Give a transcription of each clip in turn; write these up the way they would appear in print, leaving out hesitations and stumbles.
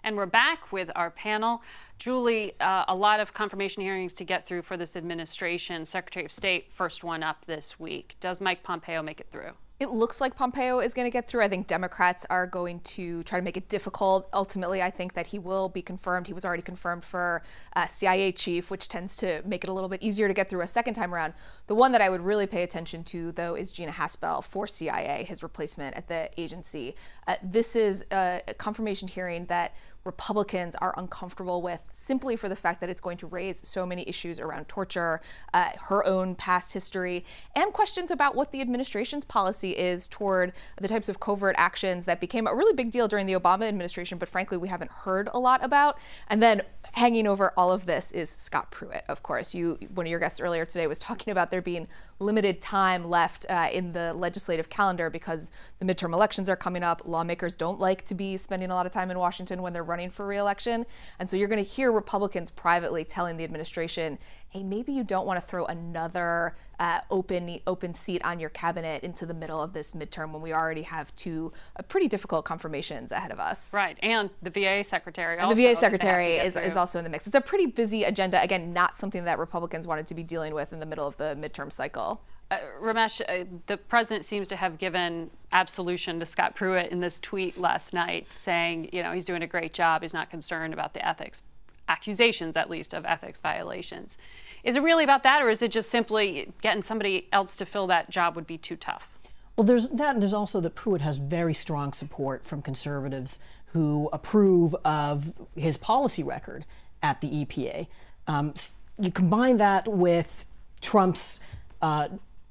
And we're back with our panel. Julie, a lot of confirmation hearings to get through for this administration. Secretary of State, first one up this week. Does Mike Pompeo make it through? It looks like Pompeo is going to get through. I think Democrats are going to try to make it difficult. Ultimately, I think that he will be confirmed. He was already confirmed for CIA chief, which tends to make it a little bit easier to get through a second time around. The one that I would really pay attention to, though, is Gina Haspel for CIA, his replacement at the agency. This is a confirmation hearing that Republicans are uncomfortable with simply for the fact that it's going to raise so many issues around torture, her own past history, and questions about what the administration's policy is toward the types of covert actions that became a really big deal during the Obama administration, but frankly, we haven't heard a lot about. And then hanging over all of this is Scott Pruitt, of course. One of your guests earlier today was talking about there being limited time left in the legislative calendar because the midterm elections are coming up. Lawmakers don't like to be spending a lot of time in Washington when they're running for re-election. And so you're going to hear Republicans privately telling the administration, hey, maybe you don't want to throw another open seat on your cabinet into the middle of this midterm when we already have two pretty difficult confirmations ahead of us. Right, and the VA secretary also. And the VA secretary is also in the mix. It's a pretty busy agenda. Again, not something that Republicans wanted to be dealing with in the middle of the midterm cycle. Ramesh, the president seems to have given absolution to Scott Pruitt in this tweet last night saying, you know, he's doing a great job. He's not concerned about the ethics, accusations at least, of ethics violations. Is it really about that, or is it just simply getting somebody else to fill that job would be too tough? Well, there's that, and there's also that Pruitt has very strong support from conservatives who approve of his policy record at the EPA. You combine that with Trump's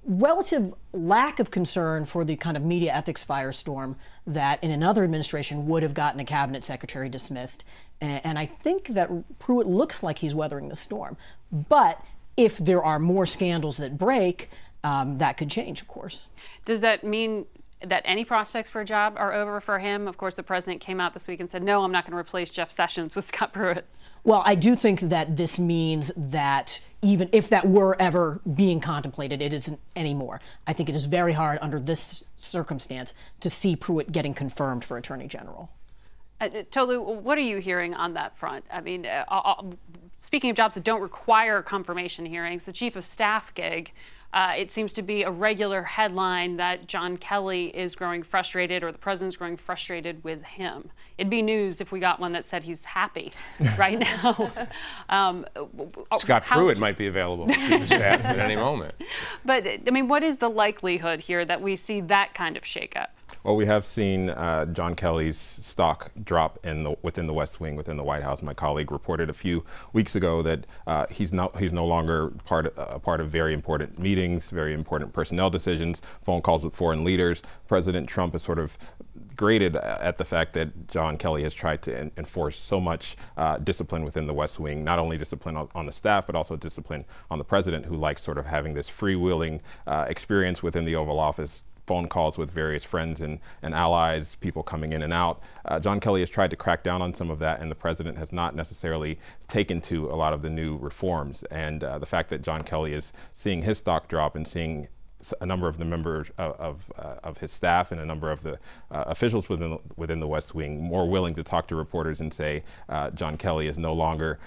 relative lack of concern for the kind of media ethics firestorm that in another administration would have gotten a cabinet secretary dismissed. And I think that Pruitt looks like he's weathering the storm. But if there are more scandals that break, that could change, of course. Does that mean that any prospects for a job are over for him? Of course, the president came out this week and said, no, I'm not going to replace Jeff Sessions with Scott Pruitt. Well, I do think that this means that even if that were ever being contemplated, it isn't anymore. I think it is very hard under this circumstance to see Pruitt getting confirmed for Attorney General. Tolu, what are you hearing on that front? I mean, speaking of jobs that don't require confirmation hearings, the chief of staff gig, it seems to be a regular headline that John Kelly is growing frustrated, or the president's growing frustrated with him. It'd be news if we got one that said he's happy right now. Scott Pruitt might be available for chief of staff at any moment. But, I mean, what is the likelihood here that we see that kind of shakeup? Well, we have seen John Kelly's stock drop within the West Wing, within the White House. My colleague reported a few weeks ago that he's no longer part of very important meetings, very important personnel decisions, phone calls with foreign leaders. President Trump is sort of grated at the fact that John Kelly has tried to enforce so much discipline within the West Wing, not only discipline on the staff, but also discipline on the president, who likes sort of having this freewheeling experience within the Oval Office, phone calls with various friends and allies, people coming in and out. John Kelly has tried to crack down on some of that, and the president has not necessarily taken to a lot of the new reforms. And the fact that John Kelly is seeing his stock drop and seeing a number of the members of his staff and a number of the officials within the West Wing more willing to talk to reporters and say John Kelly is no longer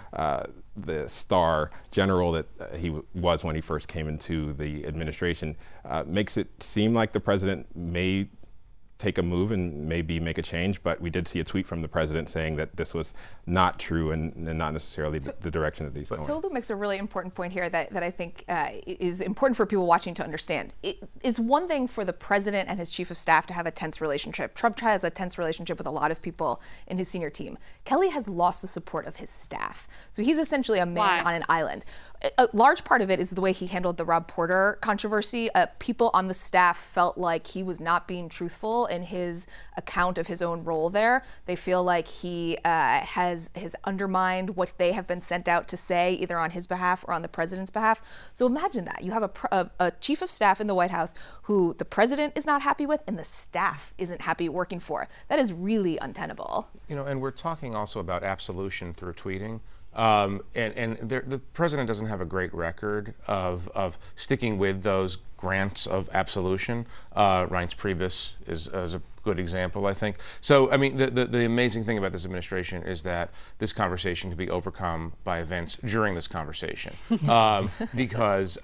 the star general that he was when he first came into the administration, makes it seem like the president may take a move and maybe make a change, but we did see a tweet from the president saying that this was not true and not necessarily the direction that he's going. Tolu makes a really important point here that I think is important for people watching to understand. It is one thing for the president and his chief of staff to have a tense relationship. Trump has a tense relationship with a lot of people in his senior team. Kelly has lost the support of his staff. So he's essentially a man on an island. A large part of it is the way he handled the Rob Porter controversy. People on the staff felt like he was not being truthful in his account of his own role there. They feel like he has undermined what they have been sent out to say, either on his behalf or on the president's behalf. So imagine that. You have a chief of staff in the White House who the president is not happy with and the staff isn't happy working for. That is really untenable. You know, and we're talking also about absolution through tweeting. The president doesn't have a great record of sticking with those grants of absolution. Reince Priebus is a good example, I think. So, I mean, the amazing thing about this administration is that this conversation can be overcome by events during this conversation, because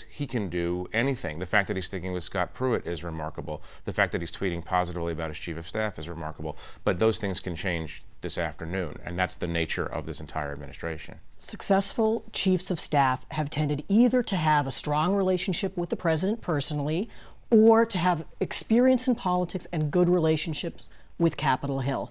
he can do anything. The fact that he's sticking with Scott Pruitt is remarkable. The fact that he's tweeting positively about his chief of staff is remarkable. But those things can change this afternoon, and that's the nature of this entire administration. Successful chiefs of staff have tended either to have a strong relationship with the president personally, or to have experience in politics and good relationships with Capitol Hill.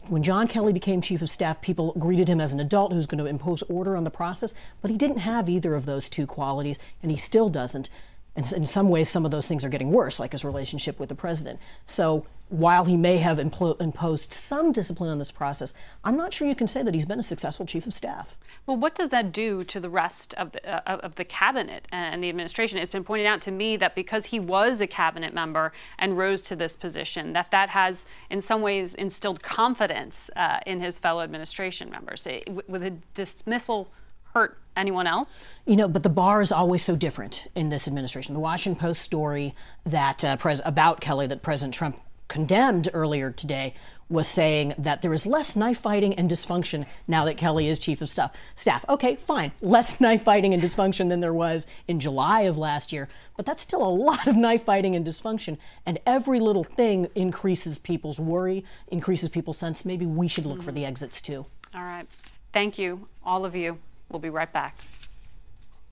When John Kelly became chief of staff, people greeted him as an adult who's going to impose order on the process, but he didn't have either of those two qualities, and he still doesn't. And in some ways, some of those things are getting worse, like his relationship with the president. So while he may have imposed some discipline on this process, I'm not sure you can say that he's been a successful chief of staff. Well, what does that do to the rest of the cabinet and the administration? It's been pointed out to me that because he was a cabinet member and rose to this position, that has in some ways instilled confidence in his fellow administration members. With a dismissal hurt anyone else? You know, but the bar is always so different in this administration. The Washington Post story that about Kelly that President Trump condemned earlier today was saying that there is less knife fighting and dysfunction now that Kelly is chief of staff. Okay, fine, less knife fighting and dysfunction than there was in July of last year, but that's still a lot of knife fighting and dysfunction, and every little thing increases people's worry, increases people's sense maybe we should look for the exits too. All right, thank you, all of you. We'll be right back.